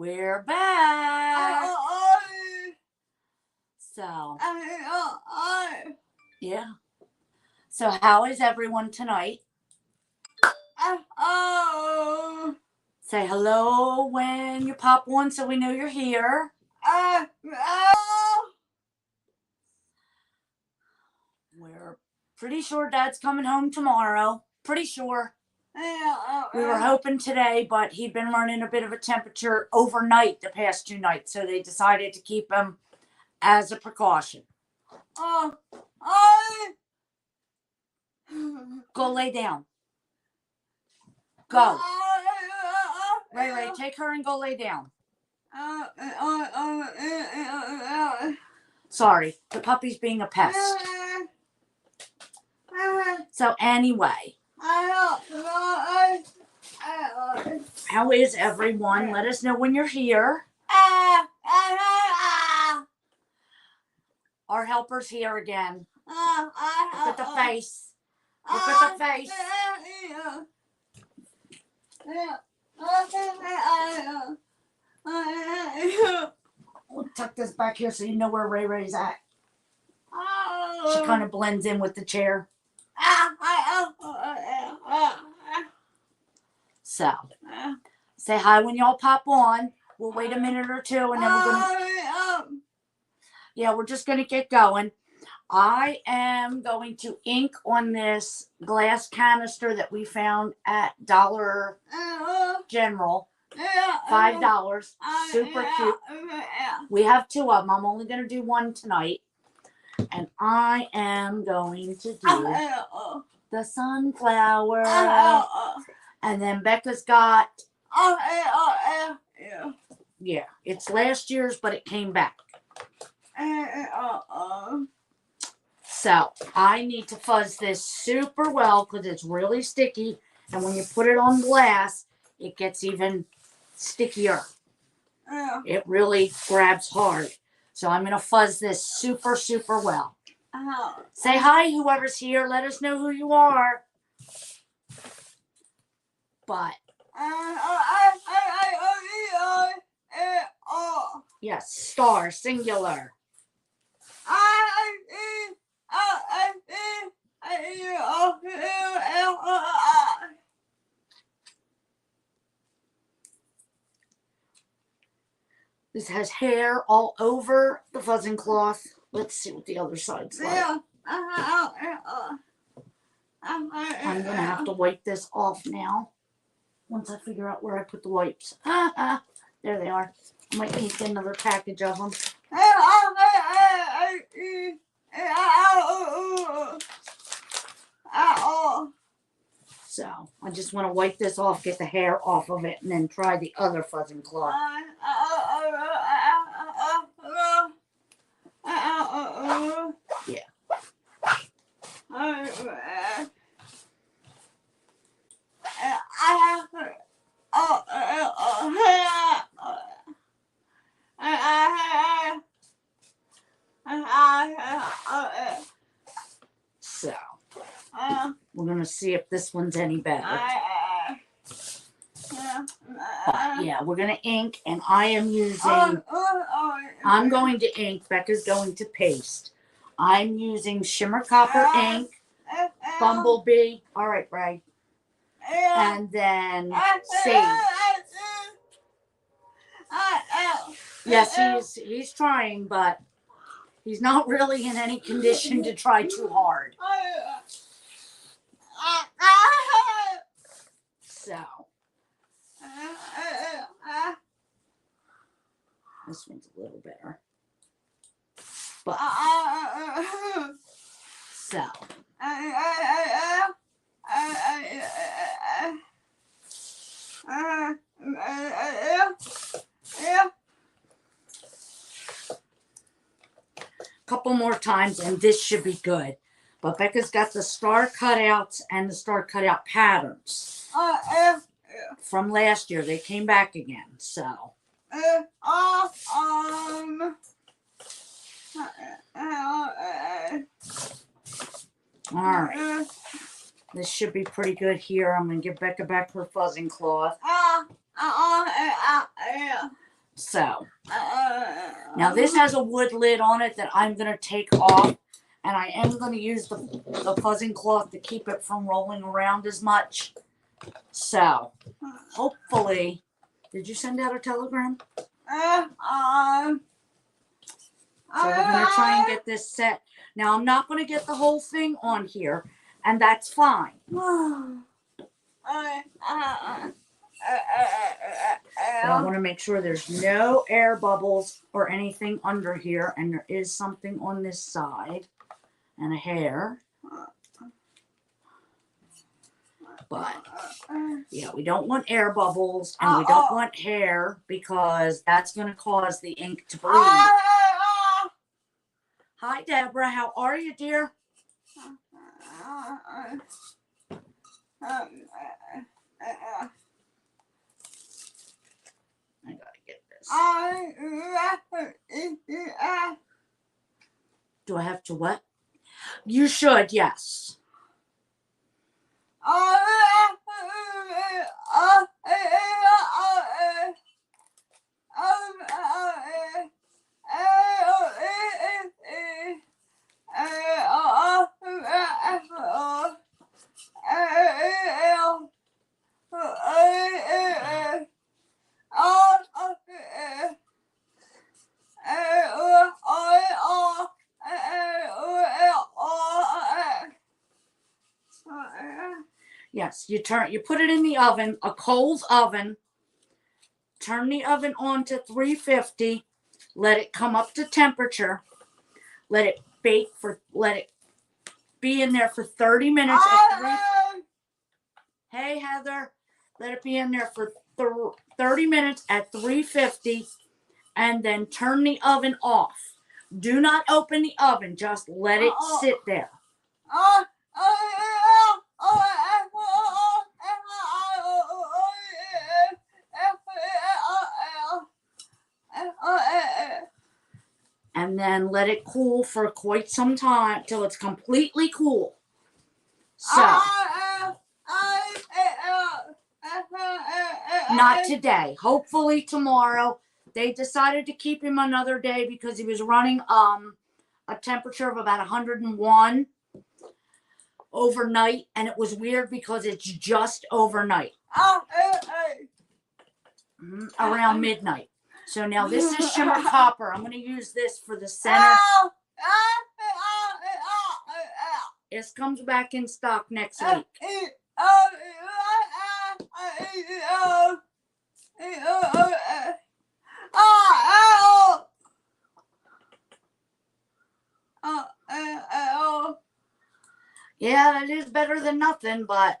We're back. So, yeah. So, how is everyone tonight? Say hello when you pop on so we know you're here. We're pretty sure Dad's coming home tomorrow. Pretty sure. We were hoping today, but he'd been running a bit of a temperature overnight the past 2 nights, so they decided to keep him as a precaution. Go lay down. Go. Ray, take her and go lay down. Sorry, the puppy's being a pest. So anyway, how is everyone? Let us know when you're here. Our helper's here again. Look at the face. Look at the face. We'll tuck this back here so you know where Ray Ray's at. She kind of blends in with the chair. So, say hi when y'all pop on. We'll wait a minute or two and then we're going to... Yeah, we're just going to get going. I am going to ink on this glass canister that we found at Dollar General. $5. Super cute. We have 2 of them. I'm only going to do 1 tonight. And I am going to do the sunflower. And then Becca's got... Yeah, it's last year's, but it came back. So, I need to fuzz this super well because it's really sticky. And when you put it on glass, it gets even stickier. It really grabs hard. So, I'm going to fuzz this super, super well. Say hi, whoever's here. Let us know who you are. But... Yes, star, singular. This has hair all over the fuzzing cloth. Let's see what the other side's like. I'm going to have to wipe this off now. Once I figure out where I put the wipes. There they are. I might need another package of them. So, I just want to wipe this off, get the hair off of it, and then try the other fuzzing cloth. Yeah. So, we're going to see if this one's any better. But yeah, we're going to ink, and I am using... I'm going to ink. Becca's going to paste. I'm using Shimmer Copper ink, Bumblebee. All right, Ray. And then Sage. Yes, he's trying, but he's not really in any condition to try too hard. So. This one's a little better. But. So. Couple more times and this should be good. But Becca's got the star cutouts and the star cutout patterns from last year. They came back again, so. Alright. This should be pretty good here. I'm going to give Becca back her fuzzing cloth. So now this has a wood lid on it that I'm going to take off, and I am going to use the fuzzing cloth to keep it from rolling around as much. So hopefully, did you send out a telegram? So we're going to try and get this set. Now I'm not going to get the whole thing on here, and that's fine. But I want to make sure there's no air bubbles or anything under here, and there is something on this side and a hair. But yeah, we don't want air bubbles and we don't want hair because that's going to cause the ink to bleed. Hi, Deborah. How are you, dear? I gotta get this. Do I have to what? You should, yes. Yes, you put it in the oven, a Coles oven. Turn the oven on to 350. Let it come up to temperature. Let it be in there for 30 minutes. Hey, Heather. Let it be in there for 30 minutes at 350, and then turn the oven off. Do not open the oven. Just let it sit there. And then let it cool for quite some time till it's completely cool. So, not today. Hopefully tomorrow. They decided to keep him another day because he was running a temperature of about 101 overnight, and it was weird because it's just overnight. Around midnight. So now this is shimmer copper. I'm going to use this for the center. This comes back in stock next week. Yeah, it is better than nothing, but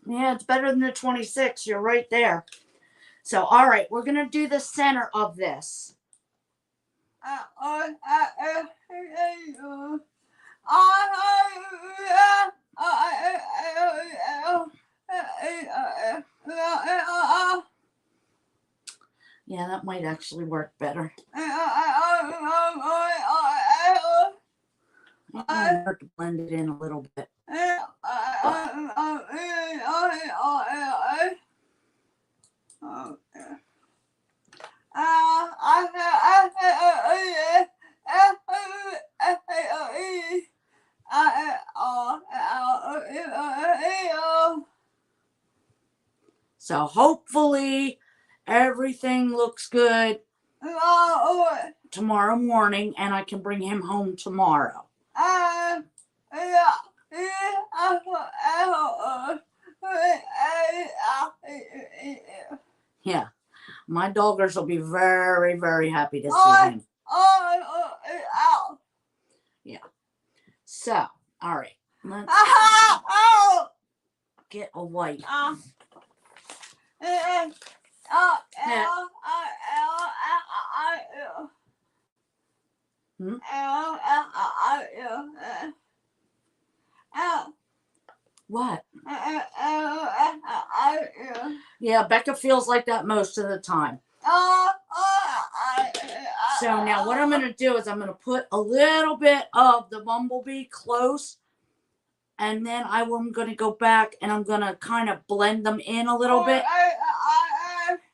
yeah, it's better than the 26. You're right there. So, all right, we're going to do the center of this. Yeah, that might actually work better. I have to blend it in a little bit. So hopefully everything looks good tomorrow morning, and I can bring him home tomorrow. Yeah, my doggers will be very, very happy to see him. Yeah. So, all right, let's get a wipe. What? Yeah, Becca feels like that most of the time. So now what I'm going to do is I'm going to put a little bit of the bumblebee close And then I'm going to go back and I'm going to kind of blend them in a little bit.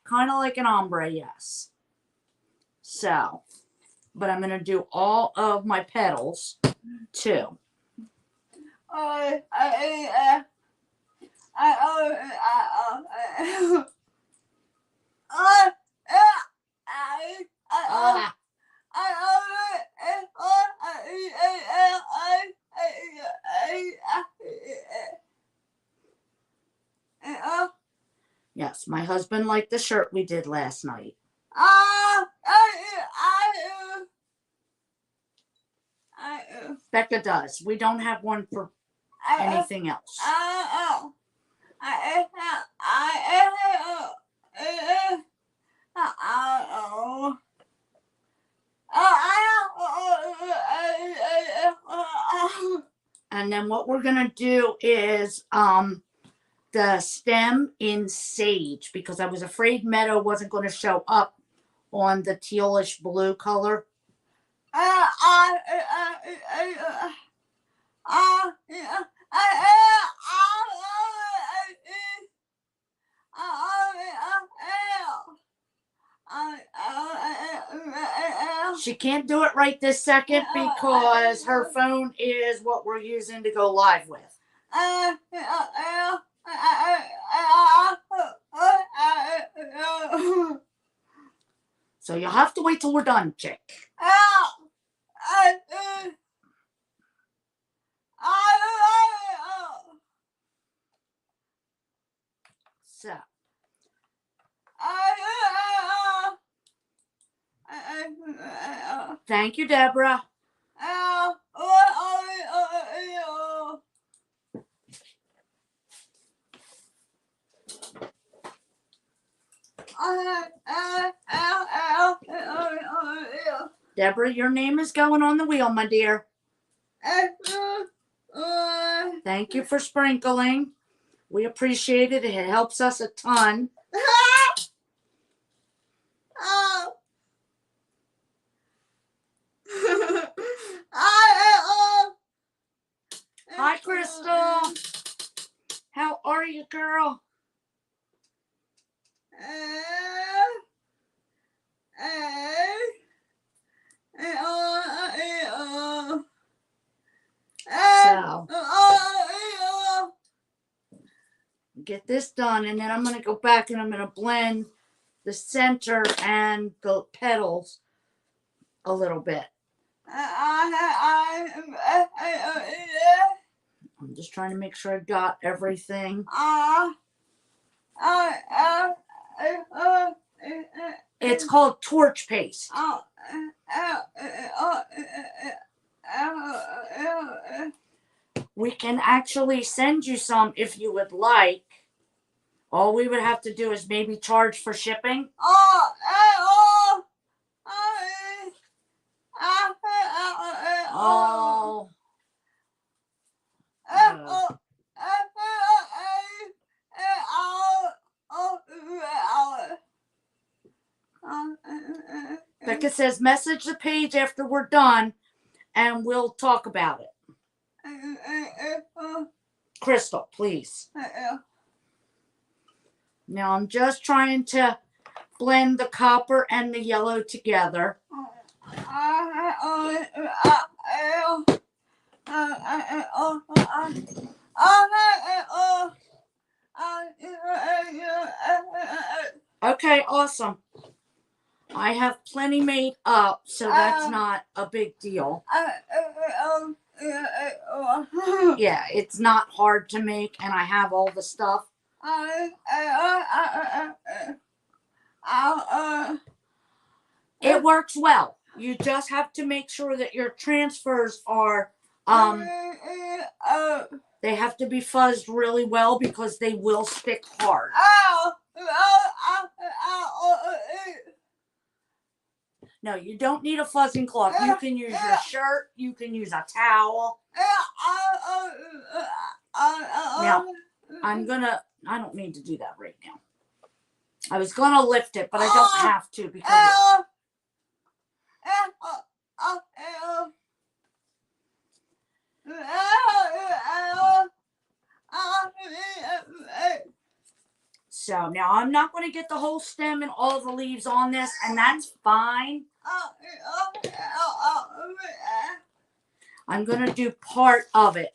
Kind of like an ombre, yes. So, but I'm going to do all of my petals too. Yes, my husband liked the shirt we did last night. Becca does. We don't have one for anything else. And then what we're going to do is the stem in sage, because I was afraid meadow wasn't going to show up on the tealish blue color. She can't do it right this second because her phone is what we're using to go live with. So you'll have to wait till we're done, chick. So. Thank you, Deborah. Deborah, your name is going on the wheel, my dear. Thank you for sprinkling. We appreciate it. It helps us a ton. Hi, Crystal. How are you, girl? So, get this done, and then I'm going to go back and I'm going to blend the center and the petals a little bit. I'm just trying to make sure I got everything. It's called torch paste. We can actually send you some if you would like. All we would have to do is maybe charge for shipping. Oh. Becca says, message the page after we're done and we'll talk about it. Crystal, please. Now I'm just trying to blend the copper and the yellow together. Okay, awesome. I have plenty made up, so that's not a big deal. Yeah, it's not hard to make, and I have all the stuff. It works well. You just have to make sure that your transfers are, they have to be fuzzed really well because they will stick hard. No, you don't need a fuzzing cloth. You can use your shirt. You can use a towel. Now, I don't need to do that right now. I was going to lift it, but I don't have to because So now I'm not going to get the whole stem and all the leaves on this, and that's fine. I'm going to do part of it.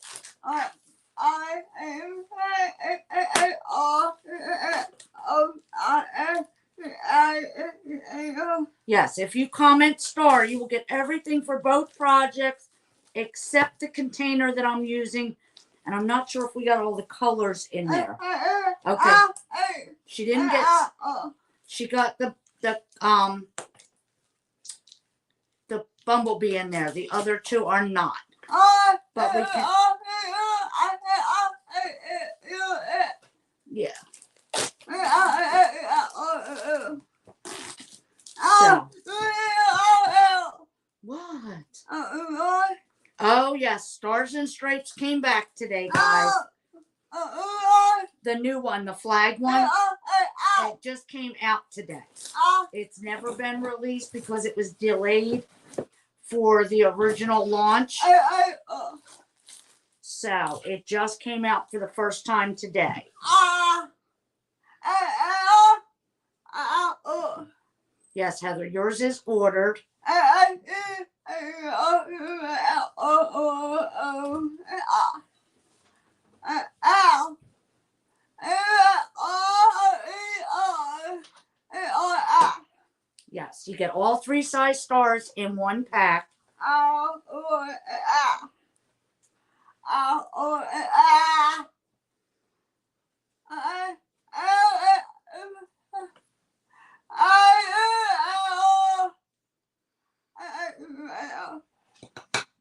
Yes, if you comment star, you will get everything for both projects except the container that I'm using. And I'm not sure if we got all the colors in there. Okay. She didn't get, she got the bumblebee in there. The other two are not. But we can. Yeah. So. What? Oh, yes. Stars and Stripes came back today, guys. The new one, the flag one, it just came out today. It's never been released because it was delayed for the original launch. So it just came out for the first time today. Yes, Heather, yours is ordered. Yes, you get all 3 size stars in one pack.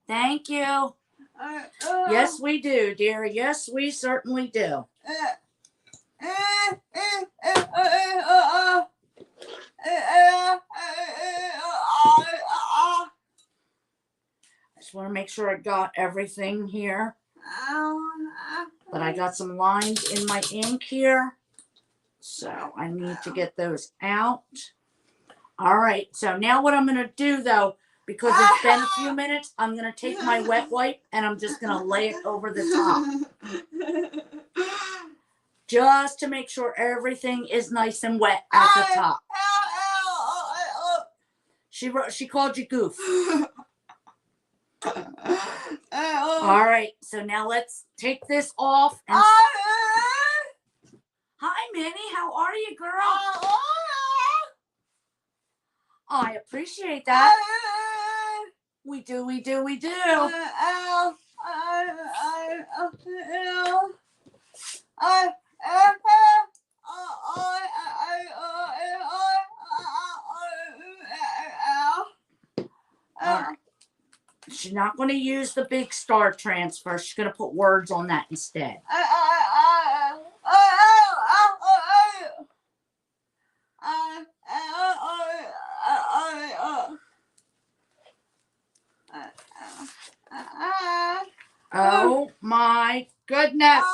Thank you. Yes, we do, dearie. Yes, we certainly do. I just want to make sure I got everything here. But I got some lines in my ink here. So I need to get those out. All right. So now what I'm going to do, though, because it's been a few minutes, I'm going to take my wet wipe and I'm just going to lay it over the top. Just to make sure everything is nice and wet at the top. She called you goof. All right, so now let's take this off. And hi, Minnie. How are you, girl? I appreciate that. We do. All right. She's not going to use the big star transfer. She's going to put words on that instead. Oh my goodness.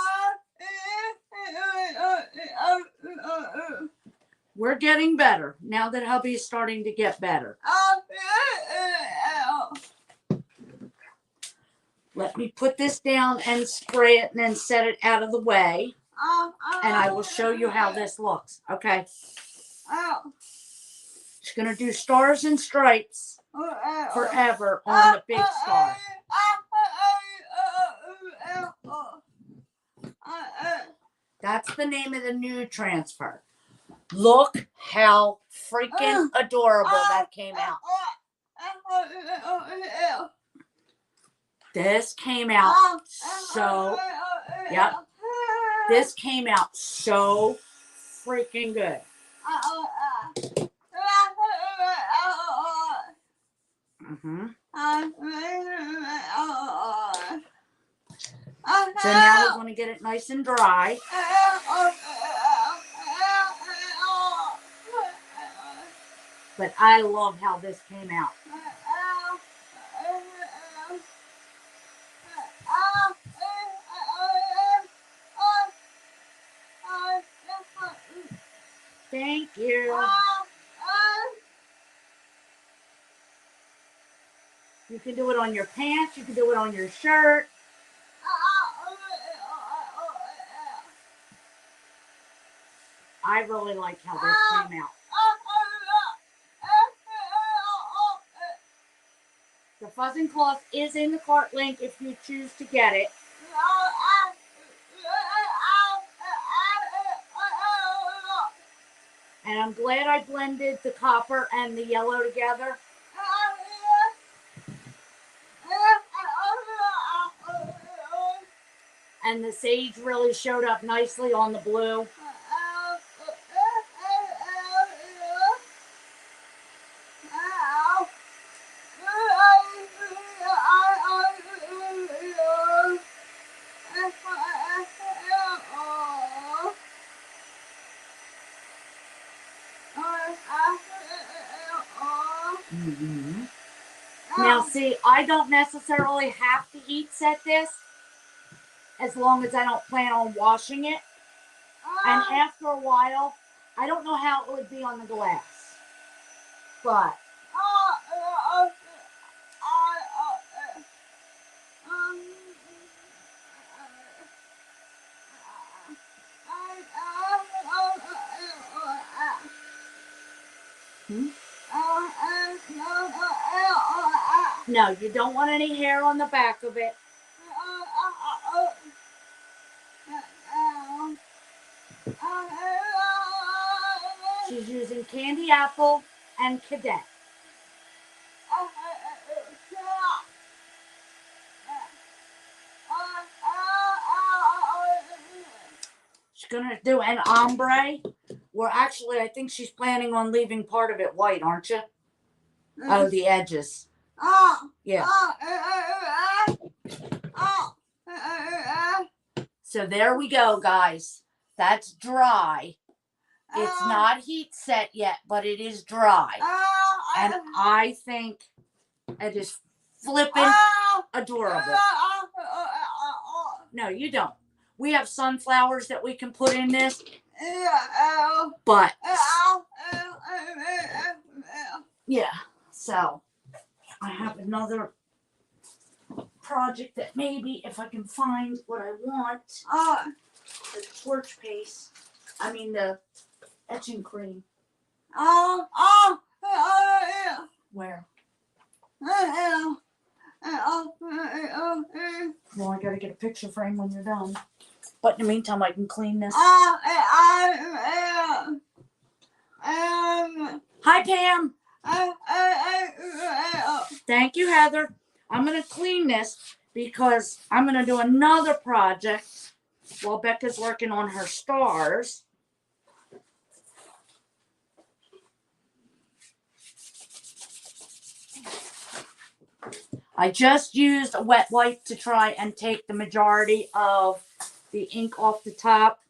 We're getting better now that hubby is starting to get better. Let me put this down and spray it and then set it out of the way. And I will show you how this looks. Okay. She's going to do Stars and Stripes forever on the big star. That's the name of the new transfer. Look how freaking adorable that came out. This came out so, yep. This came out so freaking good. So now we're going to get it nice and dry. But I love how this came out. Thank you. You can do it on your pants. You can do it on your shirt. I really like how this came out. The fuzzing cloth is in the cart link if you choose to get it. And I'm glad I blended the copper and the yellow together. And the sage really showed up nicely on the blue. Mm-hmm. Now see, I don't necessarily have to heat set this as long as I don't plan on washing it. And after a while, I don't know how it would be on the glass. But no, you don't want any hair on the back of it. She's using candy apple and cadet. She's gonna do an ombre. Well, actually, I think she's planning on leaving part of it white, aren't you? Oh, the edges. Yeah. So there we go, guys. That's dry. It's not heat set yet, but it is dry. And I think it is flippin' adorable. No, you don't. We have sunflowers that we can put in this. But yeah, so I have another project that maybe if I can find what I want, the torch paste. I mean the etching cream. Where? Well, I gotta get a picture frame when you're done. But in the meantime, I can clean this. Hi, Pam. Thank you, Heather. I'm going to clean this because I'm going to do another project while Becca's working on her stars. I just used a wet wipe to try and take the majority of the ink off the top.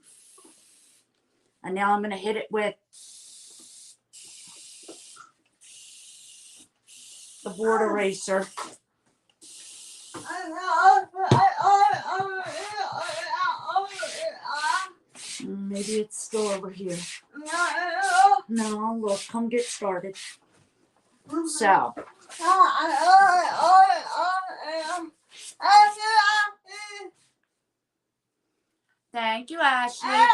And now I'm going to hit it with the board eraser. Maybe it's still over here. No, look, come get started. So. Thank you, Ashley.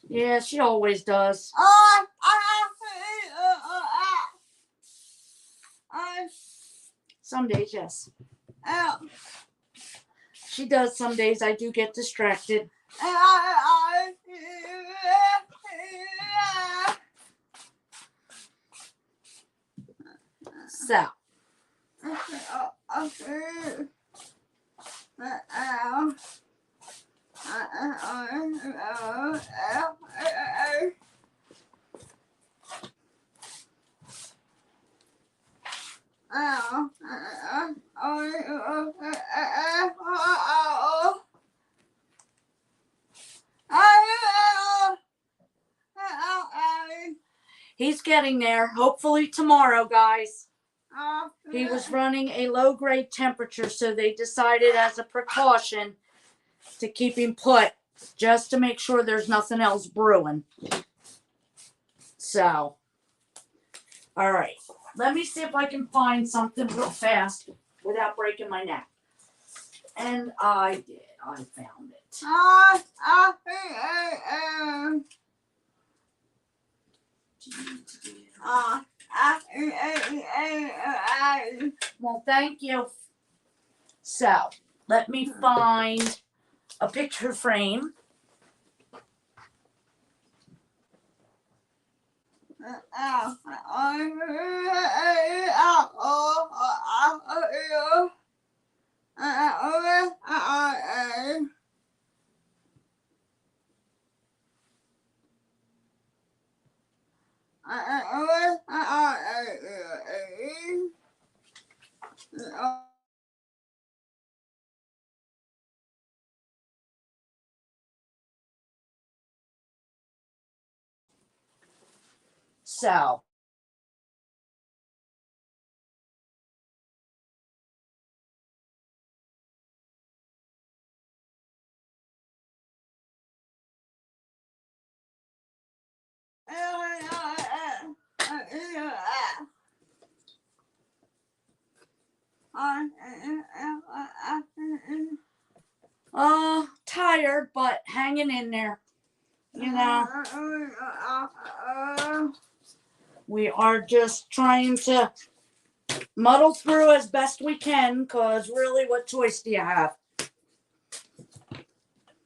Yeah, she always does. Some days, yes. She does some days. I do get distracted. So. He's getting there. Hopefully tomorrow, guys. He was running a low-grade temperature, so they decided as a precaution to keep him put just to make sure there's nothing else brewing. So, all right. Let me see if I can find something real fast without breaking my neck. And I did. I found it. Well, thank you. So, let me find a picture frame. So, tired, but hanging in there. You know, we are just trying to muddle through as best we can, because really, what choice do you have?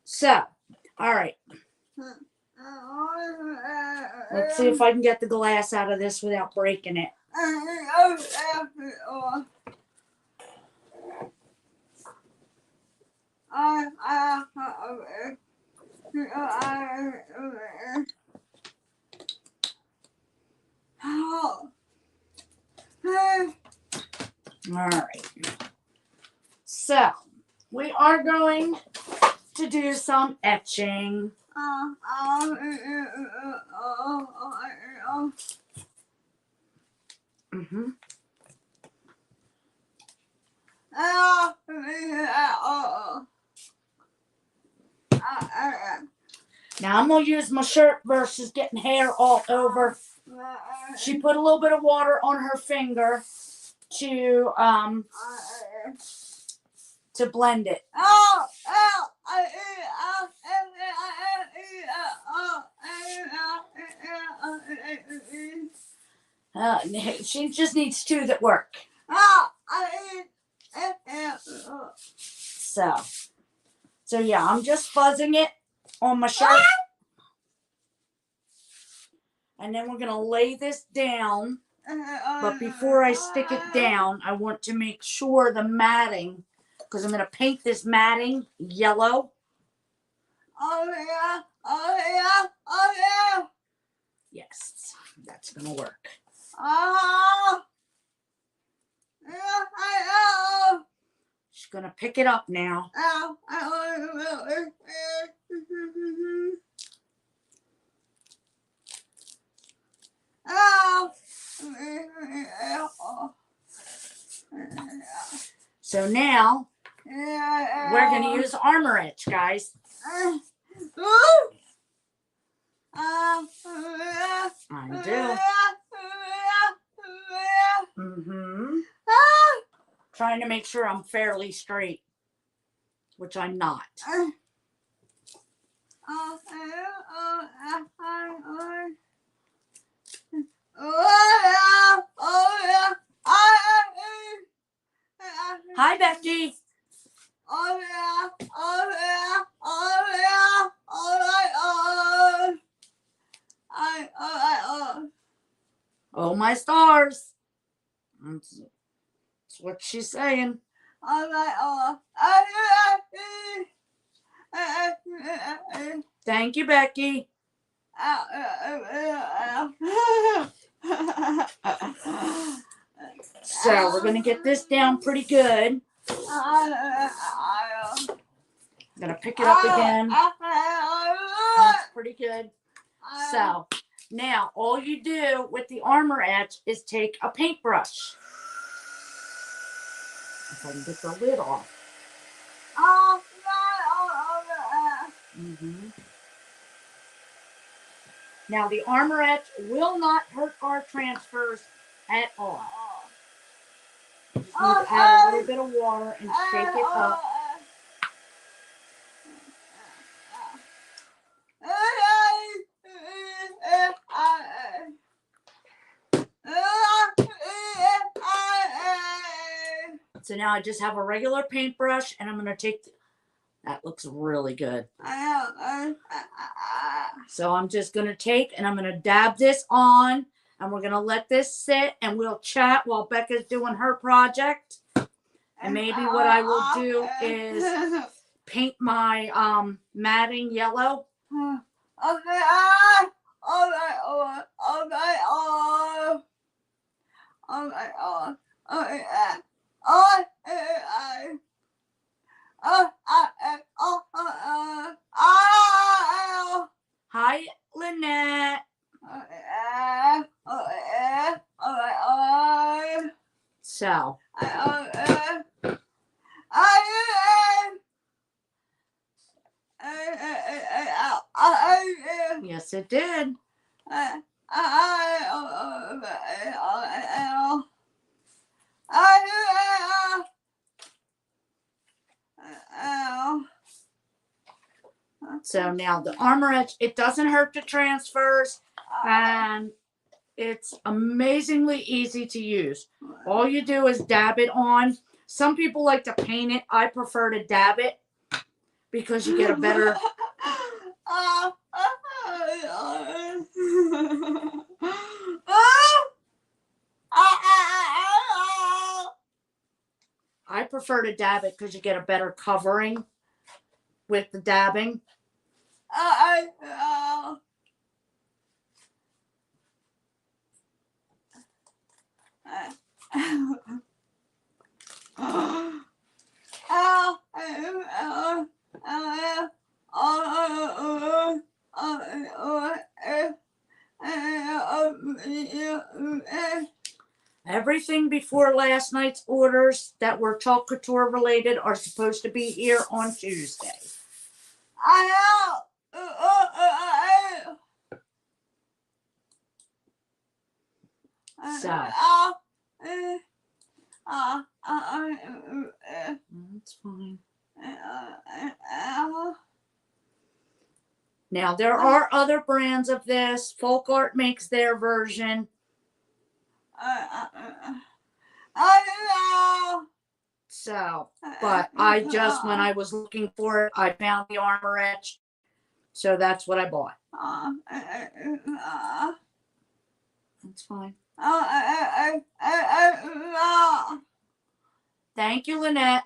So, all right. Let's see if I can get the glass out of this without breaking it. All right. So, we are going to do some etching. Mm-hmm. Now I'm going to use my shirt versus getting hair all over. She put a little bit of water on her finger to blend it. She just needs two that work. So yeah, I'm just fuzzing it on my shirt. And then we're going to lay this down. But before I stick it down, I want to make sure the matting, because I'm going to paint this matting yellow. Yes, that's going to work. She's going to pick it up now. So now we're going to use Armor Etch, guys. I do. Mm-hmm. Trying to make sure I'm fairly straight, which I'm not. Hi, Becky. Oh, my stars. That's what she's saying. Thank you, Becky. So we're going to get this down pretty good. I'm going to pick it up again. That's pretty good. So now all you do with the Armor Etch is take a paintbrush. If I can get the lid off. Mm-hmm. Now the Armor Etch will not hurt our transfers at all. Just need to add a little bit of water and shake it up. So now I just have a regular paintbrush, and I'm going to take, that looks really good. So I'm just going to take, and I'm going to dab this on, and we're going to let this sit, and we'll chat while Becca's doing her project. And maybe what I will do is paint my matting yellow. Hi, Lynette. So. Yes, it did. So now the armor edge, it doesn't hurt the transfers, and it's amazingly easy to use. All you do is dab it on. Some people like to paint it. I prefer to dab it because you get a better... I prefer to dab it because you get a better covering with the dabbing. Everything before last night's orders that were Talk Couture related are supposed to be here on Tuesday. So. That's fine. Now, there are other brands of this. Folk Art makes their version. So, but I just, when I was looking for it, I found the armor edge. So that's what I bought. That's fine. Thank you, Lynette.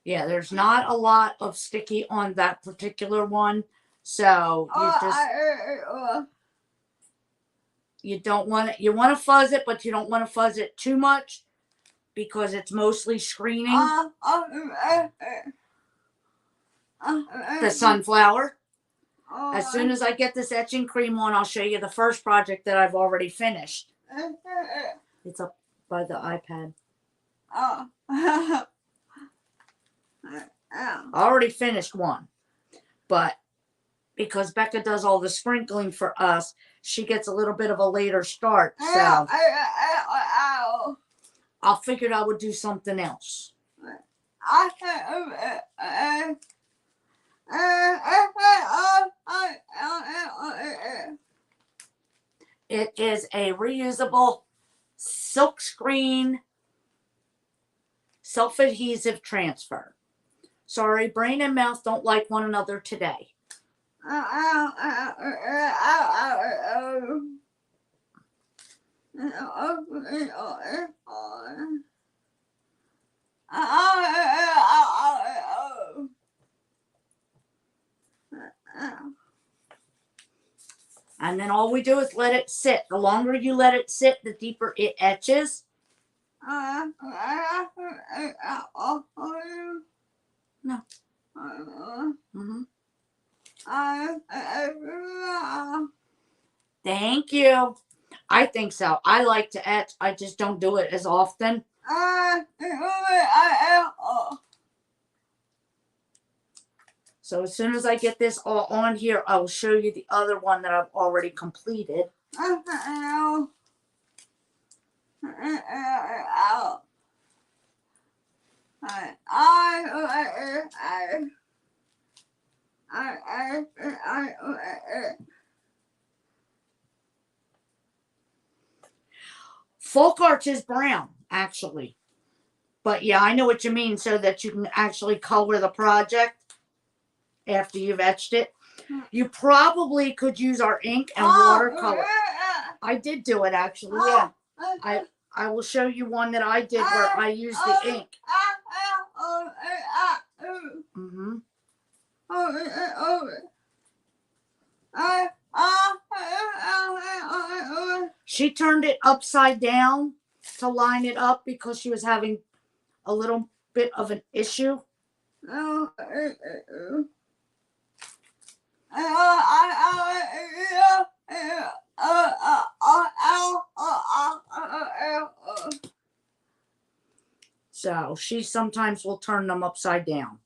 Yeah, there's not a lot of sticky on that particular one. So you don't want it, you want to fuzz it, but you don't want to fuzz it too much because it's mostly screening. The sunflower. As soon as I get this etching cream on, I'll show you the first project that I've already finished. It's up by the iPad. I already finished one, but because Becca does all the sprinkling for us, she gets a little bit of a later start. So I figured I would do something else. It is a reusable silk screen self-adhesive transfer. Sorry, brain and mouth don't like one another today. And then all we do is let it sit. The longer you let it sit, the deeper it etches. No. Mm-hmm. Thank you. I think so. I like to etch. I just don't do it as often. So as soon as I get this all on here, I will show you the other one that I've already completed. Folk arch is brown, actually. But yeah, I know what you mean, so that you can actually color the project after you've etched it. You probably could use our ink and watercolor. I did do it, actually, yeah. I will show you one that I did where I used the ink. Mm-hmm. She turned it upside down to line it up because she was having a little bit of an issue. So she sometimes will turn them upside down.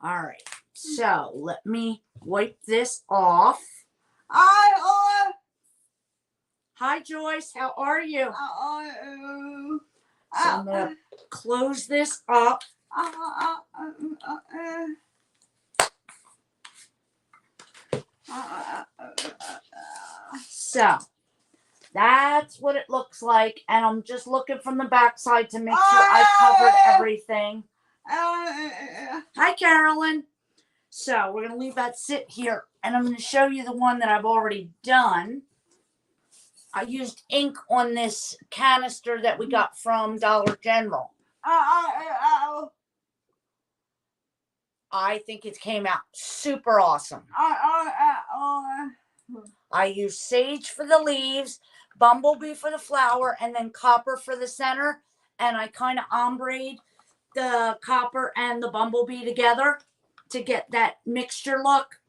All right, so let me wipe this off. Hi, Joyce. How are you? So I'm going to close this up. So that's what it looks like. And I'm just looking from the back side to make sure I covered everything. Hi, Carolyn. So we're going to leave that sit here. And I'm going to show you the one that I've already done. I used ink on this canister that we got from Dollar General. I think it came out super awesome. I used sage for the leaves, bumblebee for the flower, and then copper for the center. And I kind of ombre'd the copper and the bumblebee together to get that mixture look,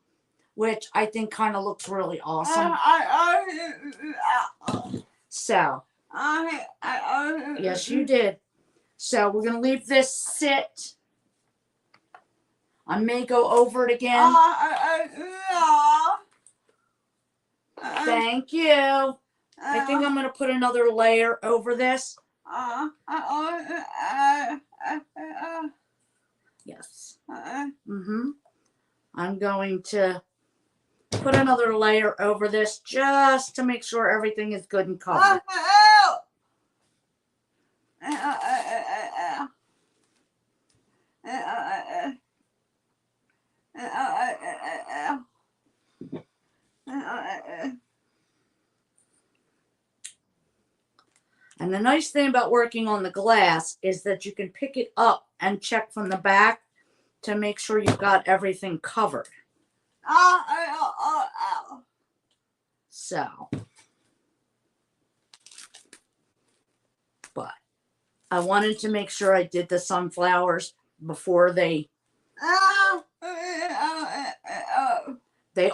which I think kind of looks really awesome. So, yes, you did. So we're going to leave this sit. I may go over it again. Thank you. I think I'm going to put another layer over this. Yes. Mm-hmm. I'm going to put another layer over this just to make sure everything is good and covered. And the nice thing about working on the glass is that you can pick it up and check from the back to make sure you've got everything covered. So, but I wanted to make sure I did the sunflowers before they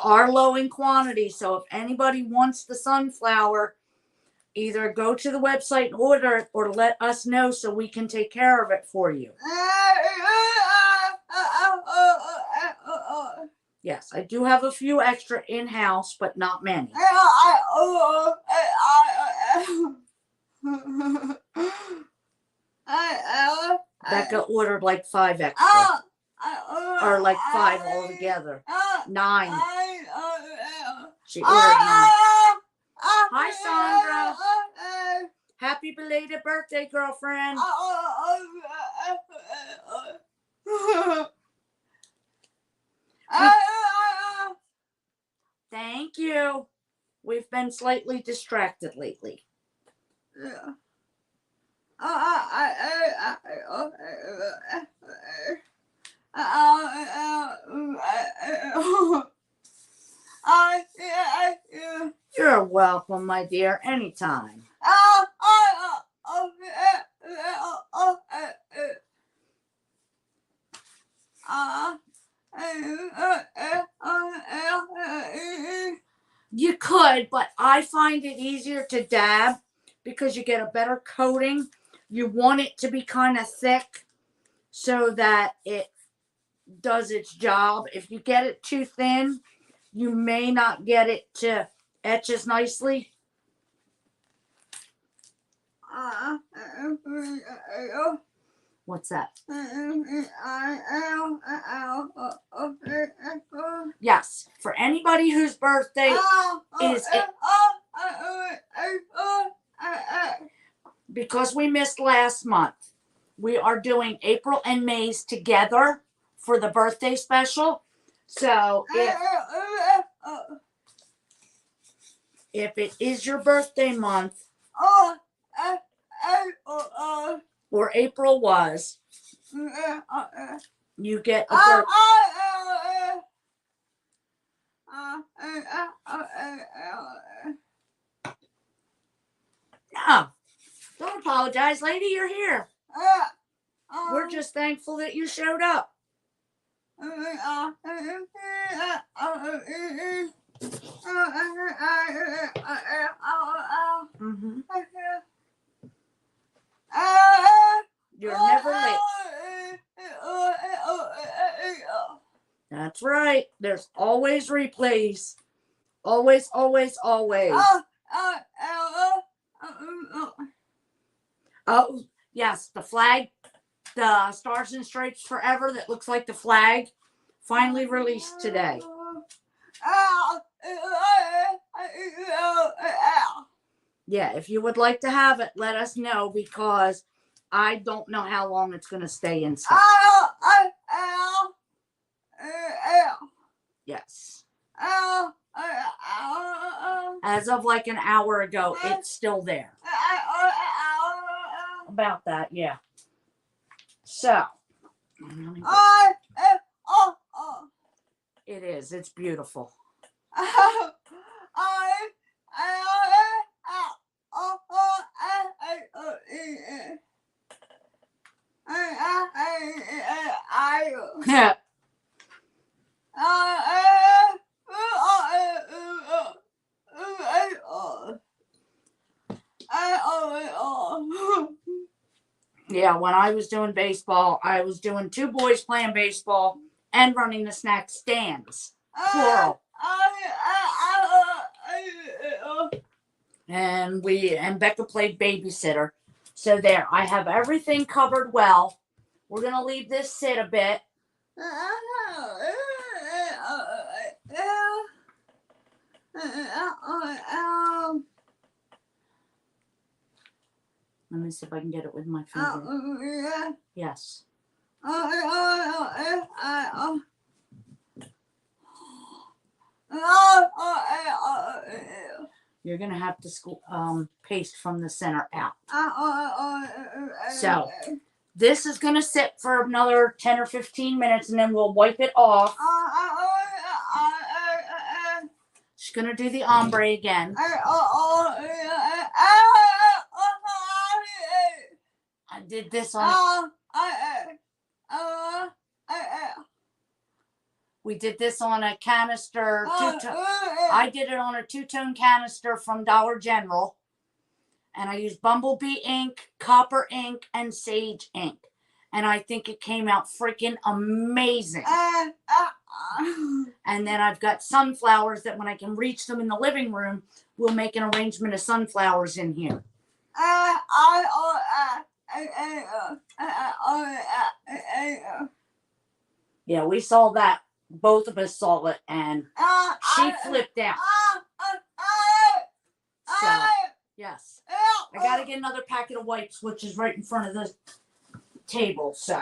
are low in quantity. So if anybody wants the sunflower, either go to the website and order it or let us know so we can take care of it for you. Yes, I do have a few extra in-house, but not many. Becca ordered like 5 extra. Or like 5 altogether. 9. She ordered 9. Hi, Sandra. Happy belated birthday, girlfriend. Thank you. We've been slightly distracted lately. You're welcome, my dear. Anytime. You could, but I find it easier to dab because you get a better coating. You want it to be kind of thick so that it does its job. If you get it too thin, you may not get it to etch as nicely. What's that? Yes, for anybody whose birthday is because we missed last month, we are doing April and May's together for the birthday special. So if it is your birthday month, or April was, you get a birthday. No, don't apologize, lady. You're here. We're just thankful that you showed up. Mm-hmm. You're never late. That's right. There's always replays. Always, always, always. Oh, yes, the flag, the Stars and Stripes Forever that looks like the flag, finally released today. Yeah, if you would like to have it, let us know because I don't know how long it's going to stay in stock. Yes. As of like an hour ago, it's still there. About that, yeah. So, it is. It's beautiful. Yeah. Yeah, when I was doing baseball, I was doing 2 boys playing baseball and running the snack stands. Plural. And Becca played babysitter. So there, I have everything covered well. We're going to leave this sit a bit. Let me see if I can get it with my finger. Yes. You're going to have to paste from the center out. So, this is going to sit for another 10 or 15 minutes and then we'll wipe it off. She's going to do the ombre again. I did this on... We did this on a canister. I did it on a 2-tone canister from Dollar General. And I used Bumblebee ink, copper ink, and sage ink. And I think it came out freaking amazing. And then I've got sunflowers that when I can reach them in the living room, we'll make an arrangement of sunflowers in here. Yeah, we saw that. Both of us saw it, and she flipped out. So, yes. I got to get another packet of wipes, which is right in front of the table, so.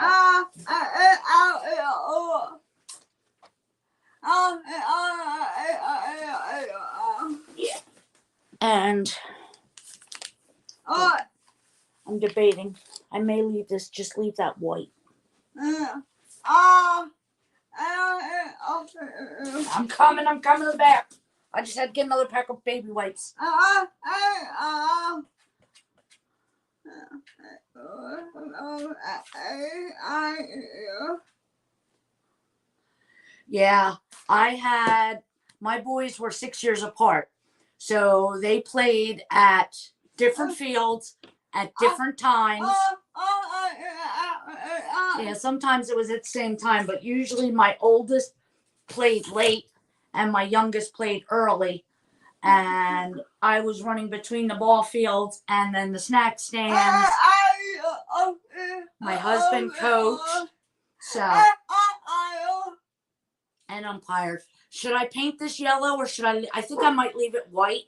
Yeah. And I'm debating. I may leave this, just leave that white. I'm coming back. I just had to get another pack of baby wipes. Yeah, my boys were 6 years apart. So they played at different fields at different times. Yeah, sometimes it was at the same time, but usually my oldest played late and my youngest played early. And I was running between the ball fields and then the snack stands. My husband coached. So, and umpired. Should I paint this yellow or should I think I might leave it white.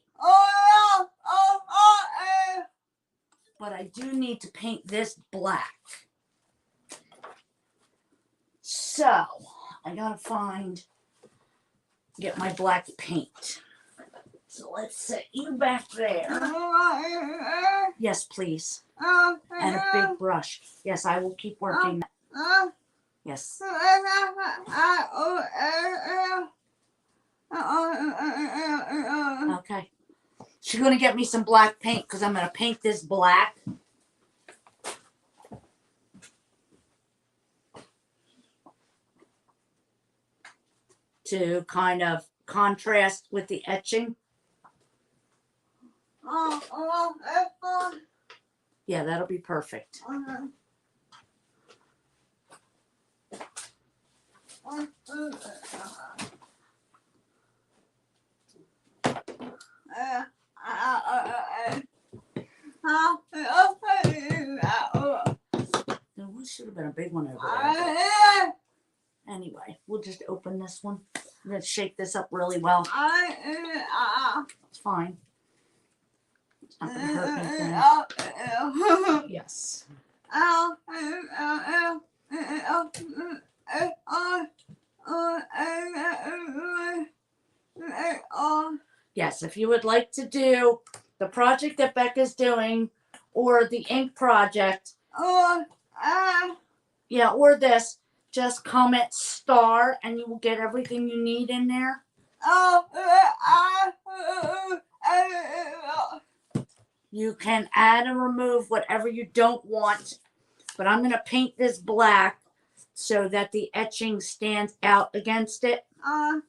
But I do need to paint this black. So, I gotta get my black paint. So let's set you back there. Yes, please. And a big brush. Yes, I will keep working. Yes. Okay. She's going to get me some black paint because I'm going to paint this black. To kind of contrast with the etching. Yeah, that'll be perfect. There should have been a big one over there. Anyway, we'll just open this one. I'm going to shake this up really well. It's fine. It's not going to hurt anything. Yes. Yes, if you would like to do the project that Becca's doing or the ink project, yeah, or this, just comment star and you will get everything you need in there. You can add and remove whatever you don't want, but I'm going to paint this black so that the etching stands out against it. Uh-huh.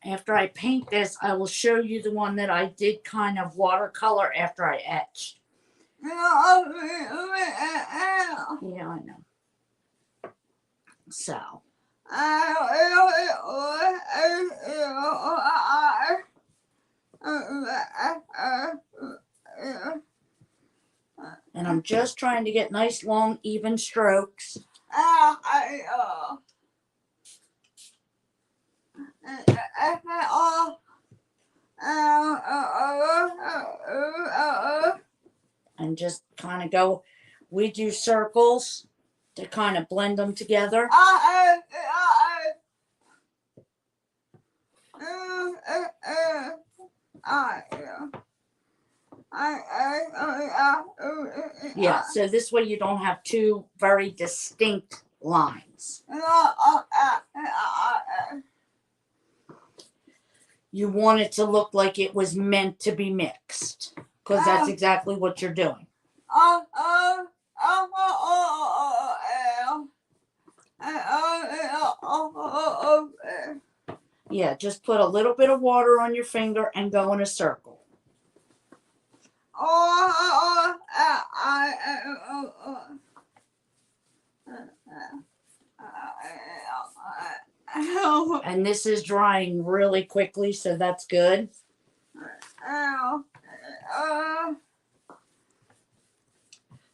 After I paint this, I will show you the one that I did kind of watercolor after I etched. Yeah, I know. So. And I'm just trying to get nice, long, even strokes. And just kind of go, we do circles to kind of blend them together. Yeah, so this way you don't have two very distinct lines. You want it to look like it was meant to be mixed, because that's exactly what you're doing. Yeah, just put a little bit of water on your finger and go in a circle. And this is drying really quickly, so that's good.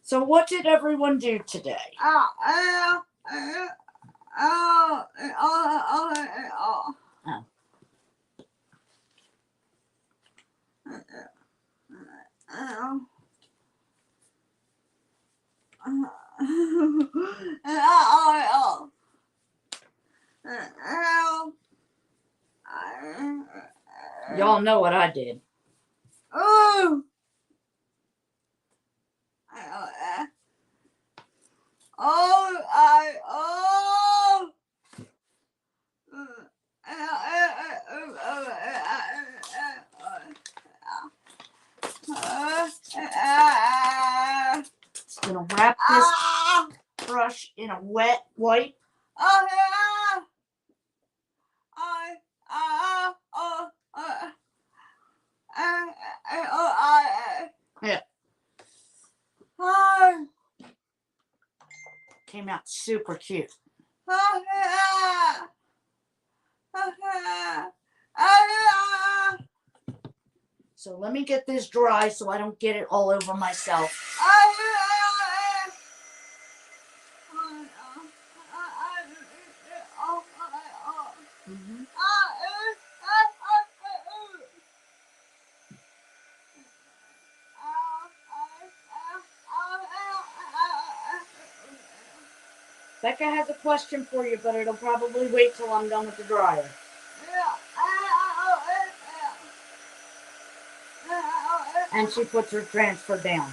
So what did everyone do today? Oh. Y'all know what I did. a wet wipe. Yeah. Came out super cute. So let me get this dry so I don't get it all over myself. Mm-hmm. Becca has a question for you, but it'll probably wait till I'm done with the dryer. And she puts her transfer down.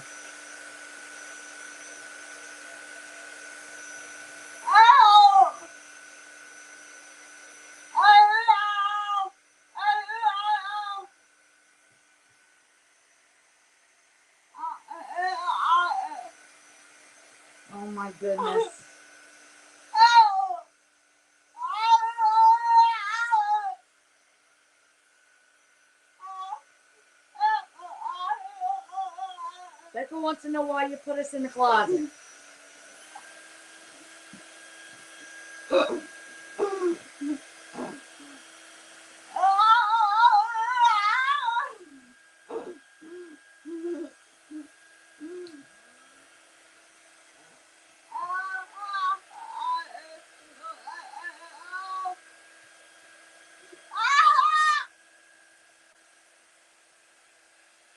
Oh my goodness. Becca wants to know why you put us in the closet.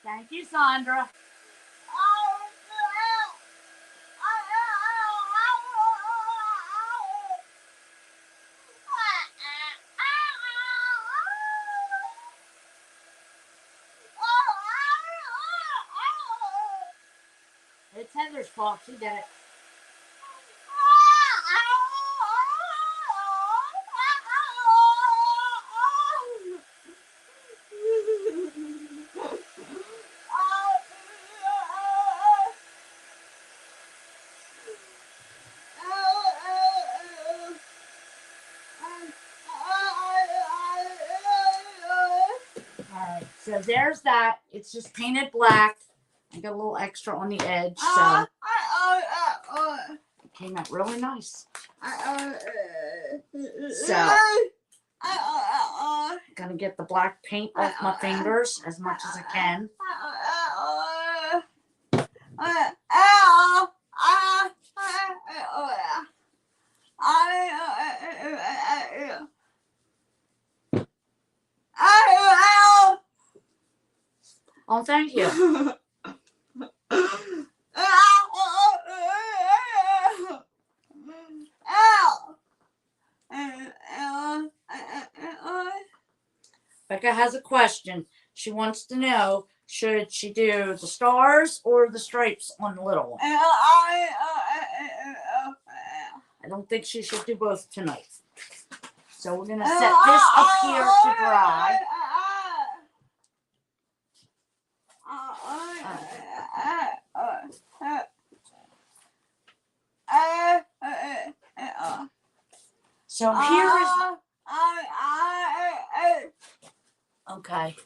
Thank you, Sandra. It's Heather's fault. She did it. Alright, so there's that. It's just painted black. I got a little extra on the edge, so it came out really nice. So, gonna get the black paint off my fingers as much as I can. Oh, thank you. Becca has a question. She wants to know, should she do the stars or the stripes on the little one? I don't think she should do both tonight. So we're going to set this up here to dry. So here is... Okay.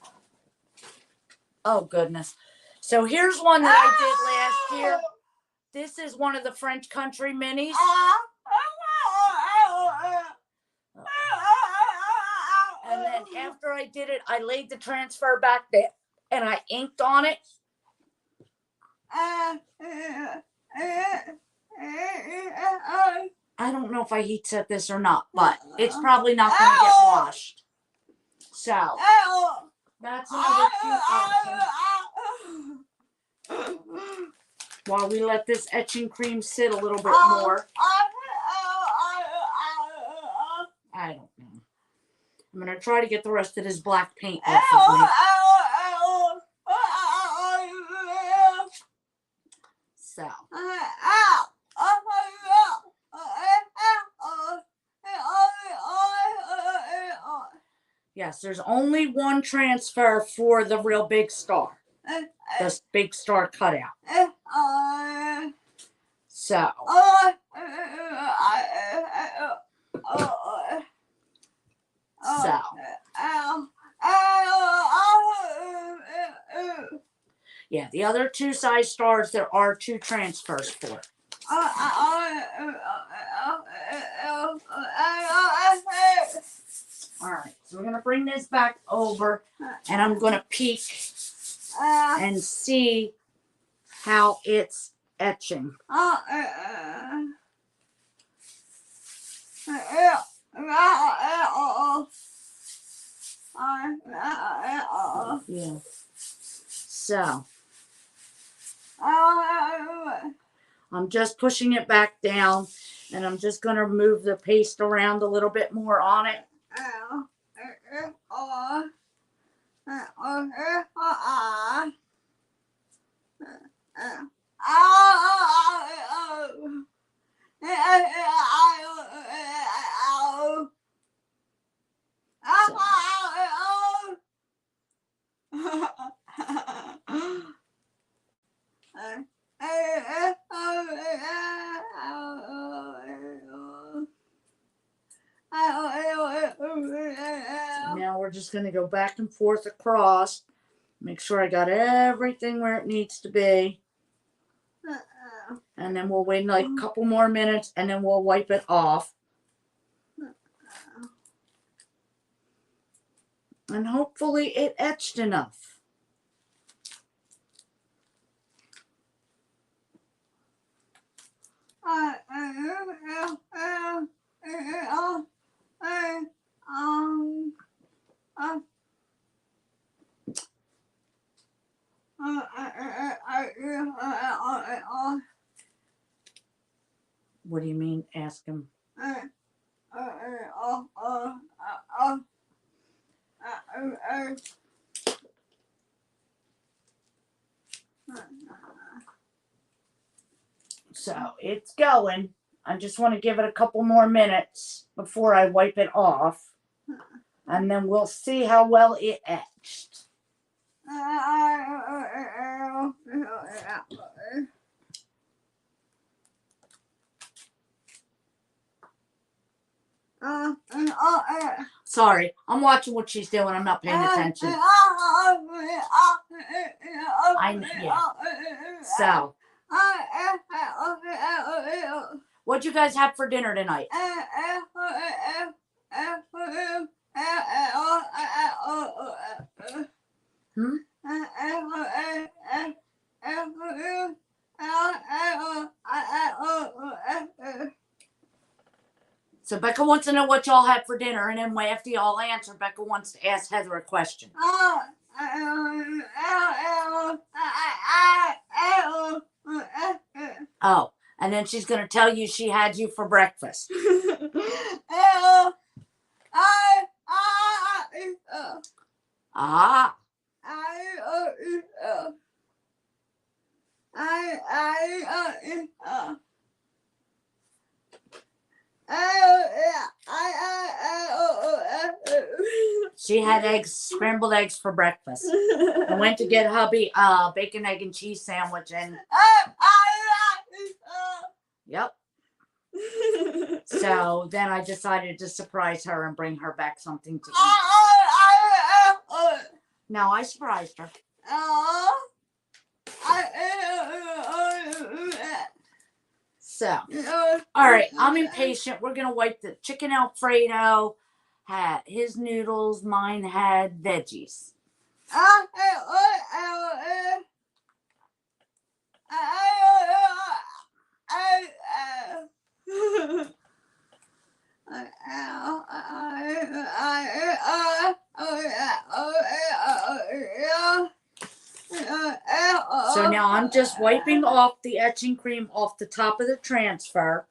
Oh, goodness. So here's one that I did last year. This is one of the French country minis. And then after I did it, I laid the transfer back there and I inked on it. I don't know if I heat set this or not, but it's probably not going to get washed. So, that's another cute option. While we let this etching cream sit a little bit more. I don't know. I'm going to try to get the rest of this black paint off of me. So. Yes, there's only one transfer for the real big star. This big star cutout. So. So. Yeah, the other 2 size stars, there are 2 transfers for. Alright, so we're going to bring this back over, and I'm going to peek and see how it's etching. Yeah. So I'm just pushing it back down, and I'm just going to move the paste around a little bit more on it. So now we're just going to go back and forth across. Make sure I got everything where it needs to be. And then we'll wait like a couple more minutes, and then we'll wipe it off. And hopefully it etched enough. What do you mean? Ask him. So it's going. I just want to give it a couple more minutes before I wipe it off. And then we'll see how well it etched. Sorry, I'm watching what she's doing. I'm not paying attention. Yeah. So, what'd you guys have for dinner tonight? Hmm? So Becca wants to know what y'all had for dinner, and then after y'all answer, Becca wants to ask Heather a question. Oh, and then she's going to tell you she had you for breakfast. Ah. She had scrambled eggs for breakfast. I went to get hubby a bacon, egg, and cheese sandwich, and yep. So then I decided to surprise her and bring her back something to eat. No, I surprised her. So, all right, I'm impatient. We're going to wipe the chicken Alfredo. Had his noodles. Mine had veggies. So now I'm just wiping off the etching cream off the top of the transfer.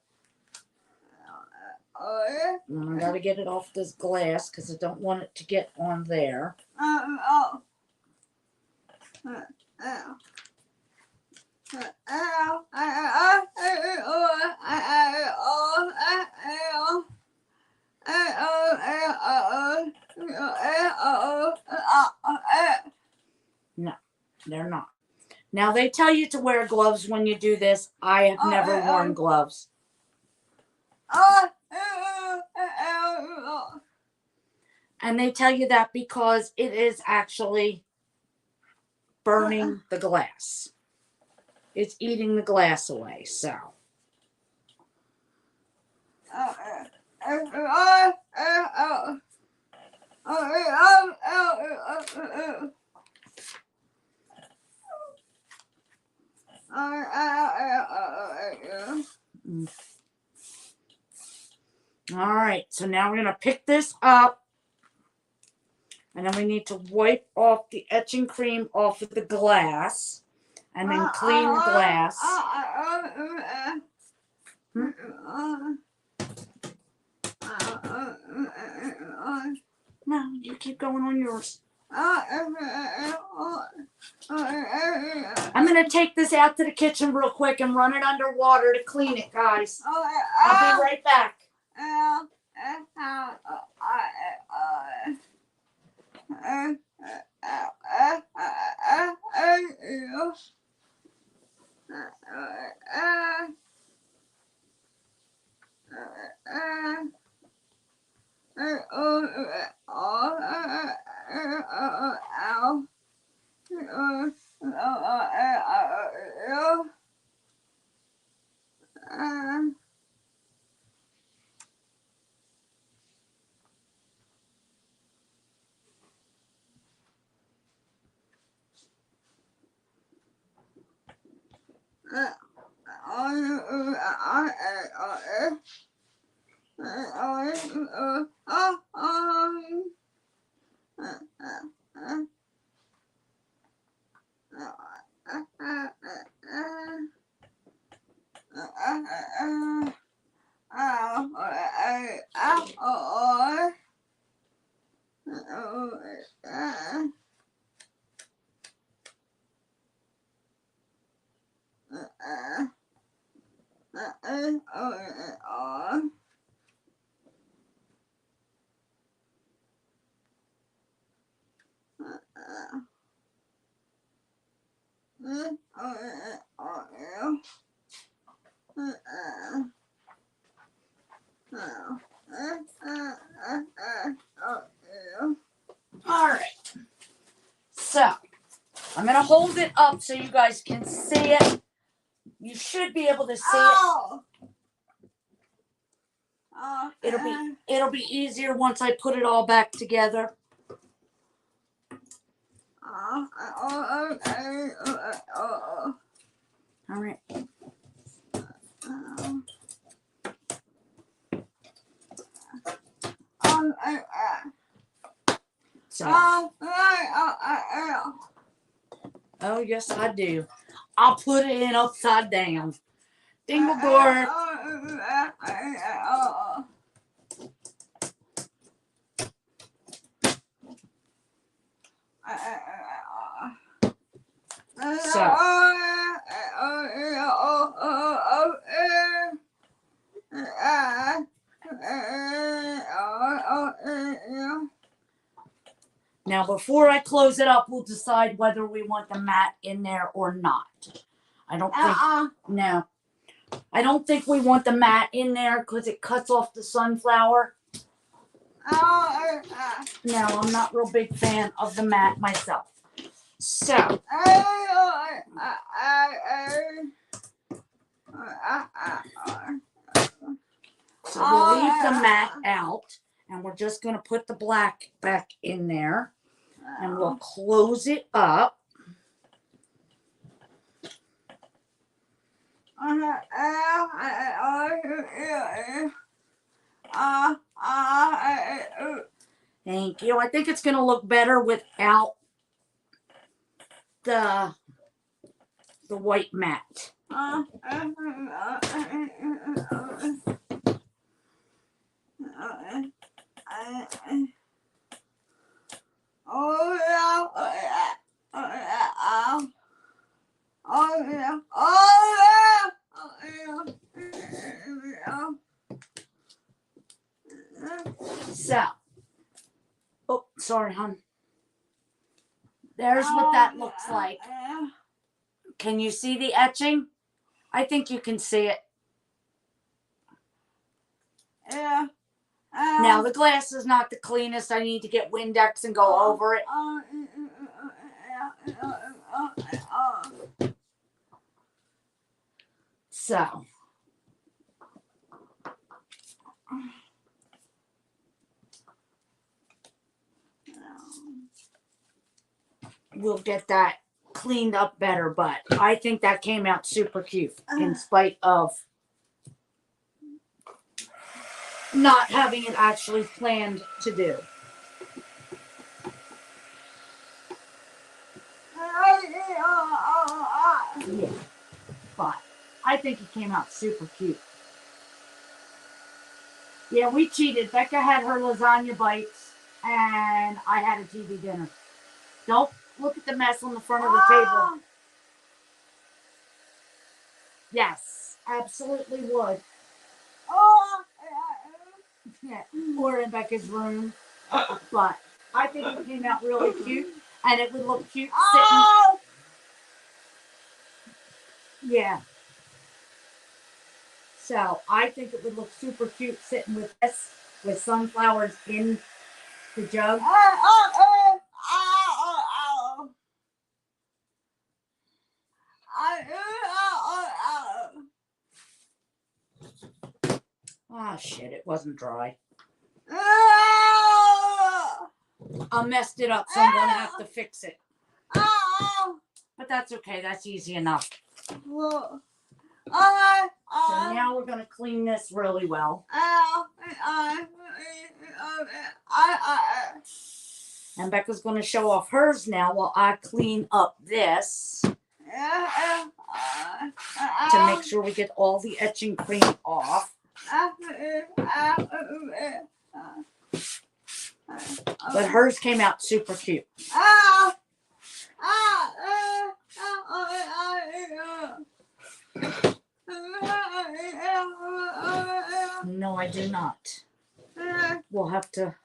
And I got to get it off this glass because I don't want it to get on there. No, they're not. Now they tell you to wear gloves when you do this. I have never worn gloves. And they tell you that because it is actually burning the glass. It's eating the glass away, so. All right, so now we're going to pick this up. And then we need to wipe off the etching cream off of the glass. And then clean the glass. No, you keep going on yours. I'm going to take this out to the kitchen real quick and run it under water to clean it, guys. I'll be right back. All right. So, I'm going to hold it up so you guys can see it. You should be able to see it. It'll be easier once I put it all back together. All right. So. Oh, yes, I do. I'll put it in upside down. Dingle door. So. Now, before I close it up, we'll decide whether we want the mat in there or not. I don't think, no. I don't think we want the mat in there because it cuts off the sunflower. No, I'm not a real big fan of the mat myself. So. So we'll leave the mat out. And we're just going to put the black back in there. And we'll close it up. Thank you. I think it's going to look better without the white mat. So, oh, sorry, hon. There's what that looks like. Can you see the etching? I think you can see it. Now the glass is not the cleanest. I need to get Windex and go over it. So we'll get that cleaned up better, but I think that came out super cute in spite of not having it actually planned to do. Yeah, but I think it came out super cute. Yeah, we cheated. Becca had her lasagna bites, and I had a TV dinner. Don't look at the mess on the front of the table. Yes, absolutely would. Yeah, or in Becca's room. But I think it came out really cute, and it would look cute sitting. Yeah. So I think it would look super cute sitting with this, with sunflowers in the jug. Oh shit, it wasn't dry. I messed it up, so I'm gonna have to fix it. But that's okay, that's easy enough. So now we're gonna clean this really well. And Becca's gonna show off hers now while I clean up this. To make sure we get all the etching cream off. But hers came out super cute. No, I do not. We'll have to.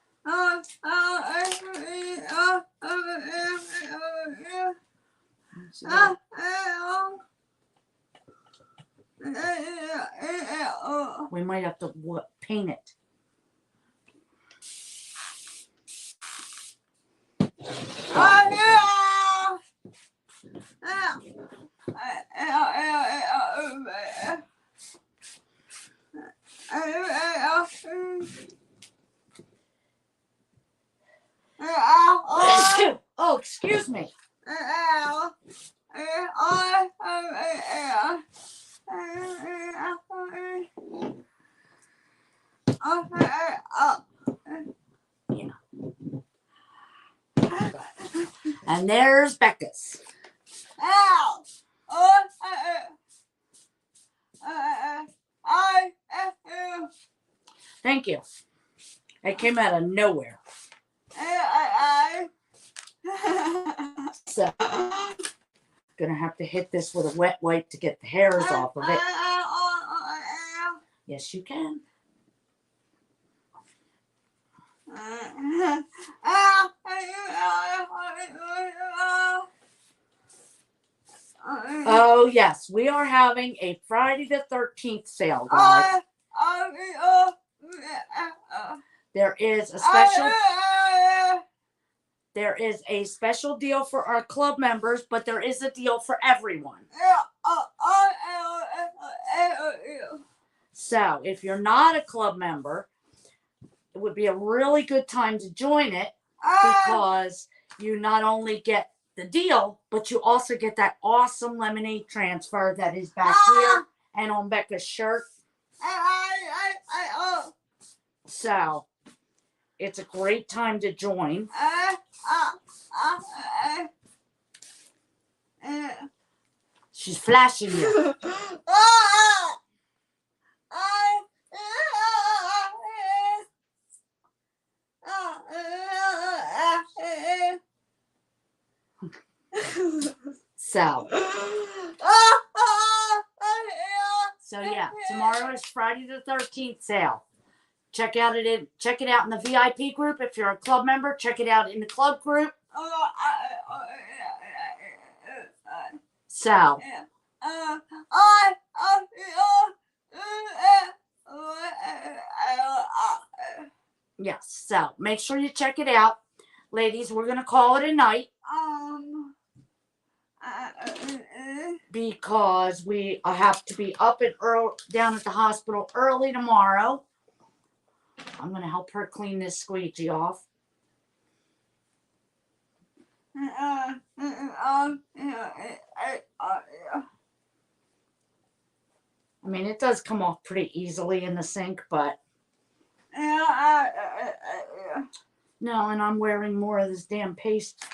We might have to paint it. Oh, excuse me. Yeah. And there's Becca's. Thank you. It came out of nowhere. So, gonna have to hit this with a wet wipe to get the hairs off of it. Yes, you can. Oh, yes. We are having a Friday the 13th sale, guys. There is a special deal for our club members, but there is a deal for everyone. So, if you're not a club member, it would be a really good time to join it because you not only get the deal, but you also get that awesome lemonade transfer that is back here and on Becca's shirt. So, it's a great time to join. She's flashing you. So yeah, tomorrow is Friday the 13th sale. Check it out in the VIP group. If you're a club member, check it out in the club group. So Yes, so make sure you check it out. Ladies, we're going to call it a night. Because we have to be up and down at the hospital early tomorrow. I'm going to help her clean this squeegee off. I mean, it does come off pretty easily in the sink, but no, and I'm wearing more of this damn paste.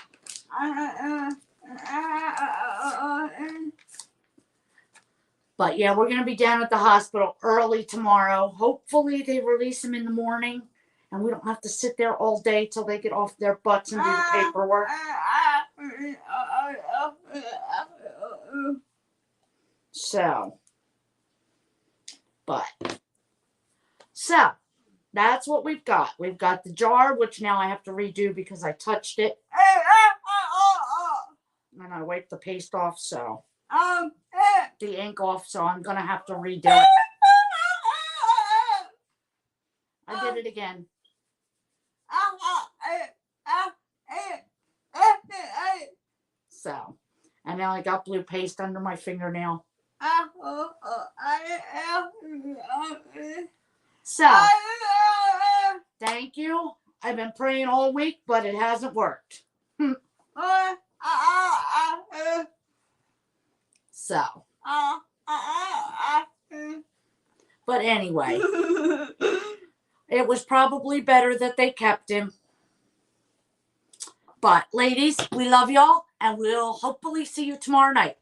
But yeah, we're going to be down at the hospital early tomorrow. Hopefully they release him in the morning and we don't have to sit there all day till they get off their butts and do the paperwork. So that's what we've got. We've got the jar, which now I have to redo because I touched it. And I wiped the paste off, so the ink off, so I'm gonna have to redo it. I did it again. So, and now I got blue paste under my fingernail. So, thank you. I've been praying all week, but it hasn't worked. So, but anyway, it was probably better that they kept him. But ladies, we love y'all, and we'll hopefully see you tomorrow night.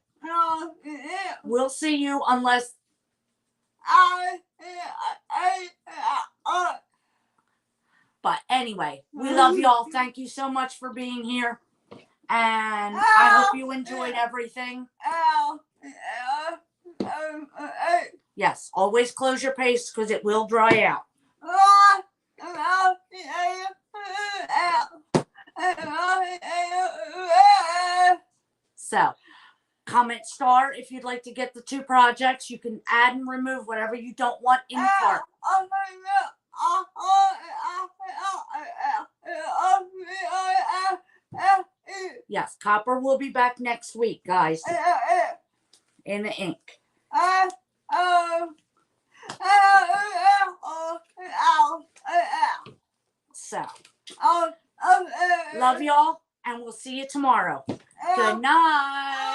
We'll see you unless but anyway, we love y'all. Thank you so much for being here. And I hope you enjoyed everything. Yes, always close your paste because it will dry out. So, comment star if you'd like to get the 2 projects. You can add and remove whatever you don't want in the cart. Yes, Copper will be back next week, guys. In the ink. So, love y'all, and we'll see you tomorrow. Good night.